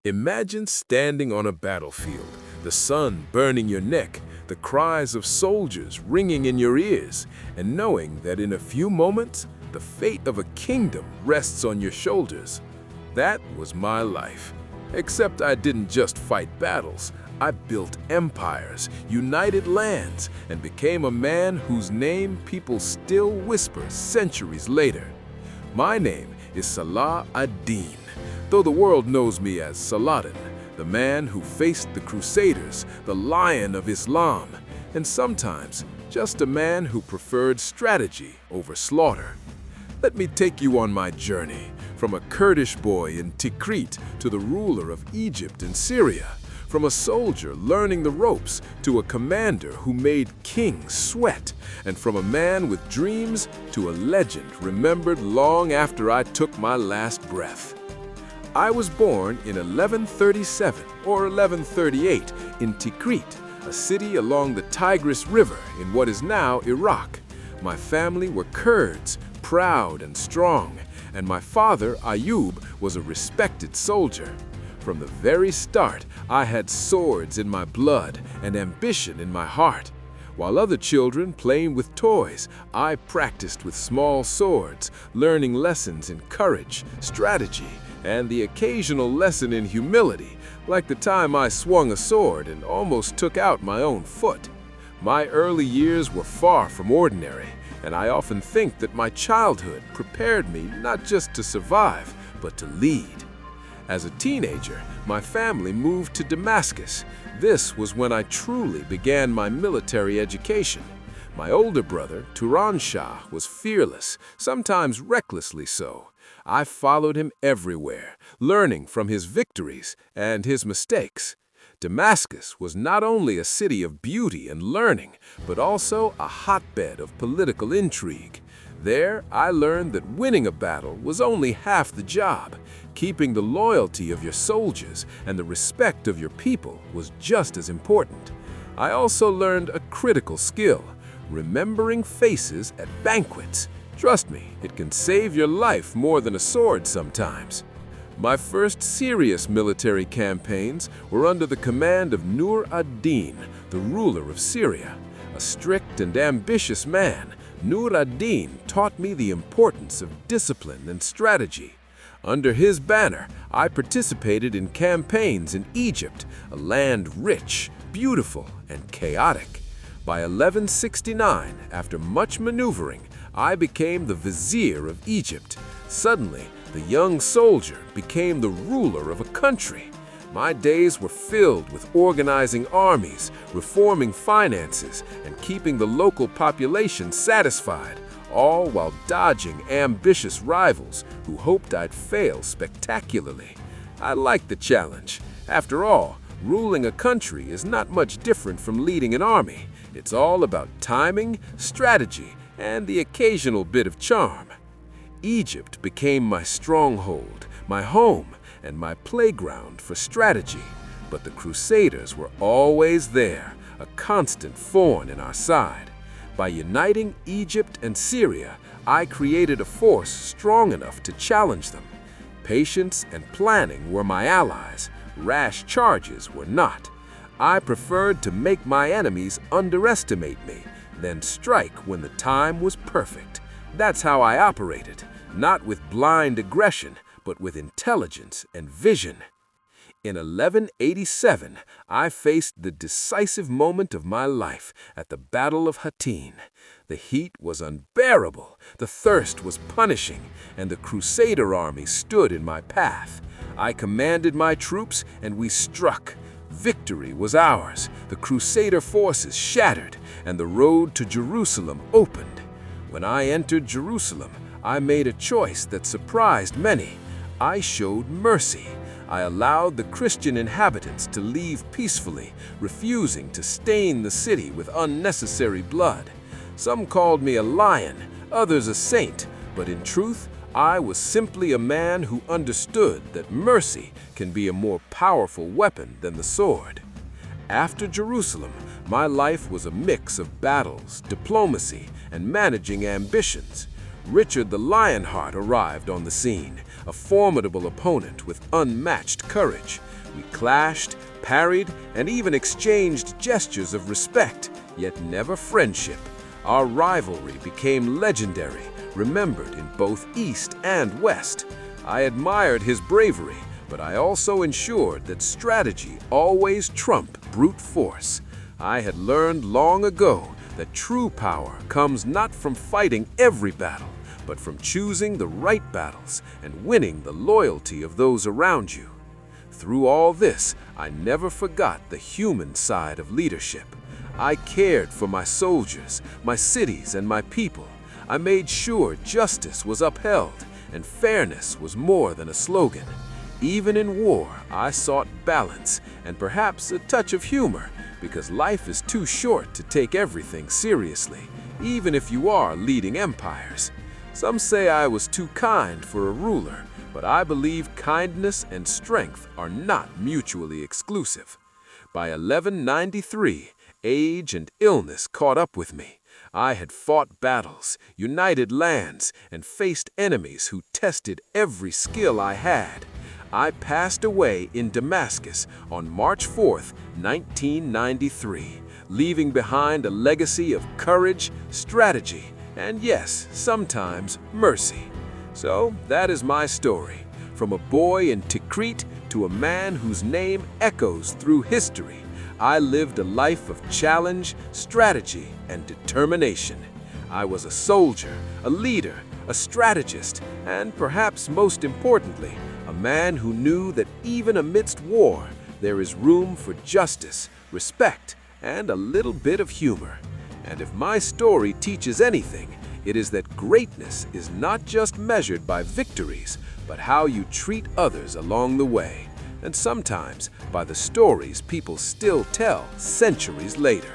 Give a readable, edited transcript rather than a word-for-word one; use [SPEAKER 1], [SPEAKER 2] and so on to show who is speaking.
[SPEAKER 1] Imagine standing on a battlefield, the sun burning your neck, the cries of soldiers ringing in your ears, and knowing that in a few moments, the fate of a kingdom rests on your shoulders. That was my life. Except I didn't just fight battles. I built empires, united lands, and became a man whose name people still whisper centuries later. My name is Salah ad-Dīn, though the world knows me as Saladin, the man who faced the Crusaders, the lion of Islam, and sometimes just a man who preferred strategy over slaughter. Let me take you on my journey, from a Kurdish boy in Tikrit to the ruler of Egypt and Syria, from a soldier learning the ropes to a commander who made kings sweat, and from a man with dreams to a legend remembered long after I took my last breath. I was born in 1137 or 1138 in Tikrit, a city along the Tigris River in what is now Iraq. My family were Kurds, proud and strong, and my father, Ayub, was a respected soldier. From the very start, I had swords in my blood and ambition in my heart. While other children playing with toys, I practiced with small swords, learning lessons in courage, strategy, and the occasional lesson in humility, like the time I swung a sword and almost took out my own foot. My early years were far from ordinary, and I often think that my childhood prepared me not just to survive, but to lead. As a teenager, my family moved to Damascus. This was when I truly began my military education. My older brother, Turan Shah, was fearless, sometimes recklessly so. I followed him everywhere, learning from his victories and his mistakes. Damascus was not only a city of beauty and learning, but also a hotbed of political intrigue. There, I learned that winning a battle was only half the job. Keeping the loyalty of your soldiers and the respect of your people was just as important. I also learned a critical skill, remembering faces at banquets. Trust me, it can save your life more than a sword sometimes. My first serious military campaigns were under the command of Nur ad-Dīn, the ruler of Syria. A strict and ambitious man, Nur ad-Dīn taught me the importance of discipline and strategy. Under his banner, I participated in campaigns in Egypt, a land rich, beautiful, and chaotic. By 1169, after much maneuvering, I became the vizier of Egypt. Suddenly, the young soldier became the ruler of a country. My days were filled with organizing armies, reforming finances, and keeping the local population satisfied, all while dodging ambitious rivals who hoped I'd fail spectacularly. I liked the challenge. After all, ruling a country is not much different from leading an army. It's all about timing, strategy, and the occasional bit of charm. Egypt became my stronghold, my home, and my playground for strategy. But the Crusaders were always there, a constant thorn in our side. By uniting Egypt and Syria, I created a force strong enough to challenge them. Patience and planning were my allies. Rash charges were not. I preferred to make my enemies underestimate me, then strike when the time was perfect. That's how I operated, not with blind aggression, but with intelligence and vision. In 1187, I faced the decisive moment of my life at the Battle of Hattin. The heat was unbearable, the thirst was punishing, and the Crusader army stood in my path. I commanded my troops, and we struck. Victory was ours, the Crusader forces shattered, and the road to Jerusalem opened. When I entered Jerusalem, I made a choice that surprised many. I showed mercy. I allowed the Christian inhabitants to leave peacefully, refusing to stain the city with unnecessary blood. Some called me a lion, others a saint, but in truth, I was simply a man who understood that mercy can be a more powerful weapon than the sword. After Jerusalem, my life was a mix of battles, diplomacy, and managing ambitions. Richard the Lionheart arrived on the scene, a formidable opponent with unmatched courage. We clashed, parried, and even exchanged gestures of respect, yet never friendship. Our rivalry became legendary, remembered in both East and West. I admired his bravery, but I also ensured that strategy always trumped brute force. I had learned long ago that true power comes not from fighting every battle, but from choosing the right battles and winning the loyalty of those around you. Through all this, I never forgot the human side of leadership. I cared for my soldiers, my cities, and my people. I made sure justice was upheld and fairness was more than a slogan. Even in war, I sought balance and perhaps a touch of humor, because life is too short to take everything seriously, even if you are leading empires. Some say I was too kind for a ruler, but I believe kindness and strength are not mutually exclusive. By 1193, age and illness caught up with me. I had fought battles, united lands, and faced enemies who tested every skill I had. I passed away in Damascus on March 4th, 1993, leaving behind a legacy of courage, strategy, and yes, sometimes mercy. So that is my story, from a boy in Tikrit to a man whose name echoes through history. I lived a life of challenge, strategy, and determination. I was a soldier, a leader, a strategist, and perhaps most importantly, a man who knew that even amidst war, there is room for justice, respect, and a little bit of humor. And if my story teaches anything, it is that greatness is not just measured by victories, but how you treat others along the way, and sometimes by the stories people still tell centuries later.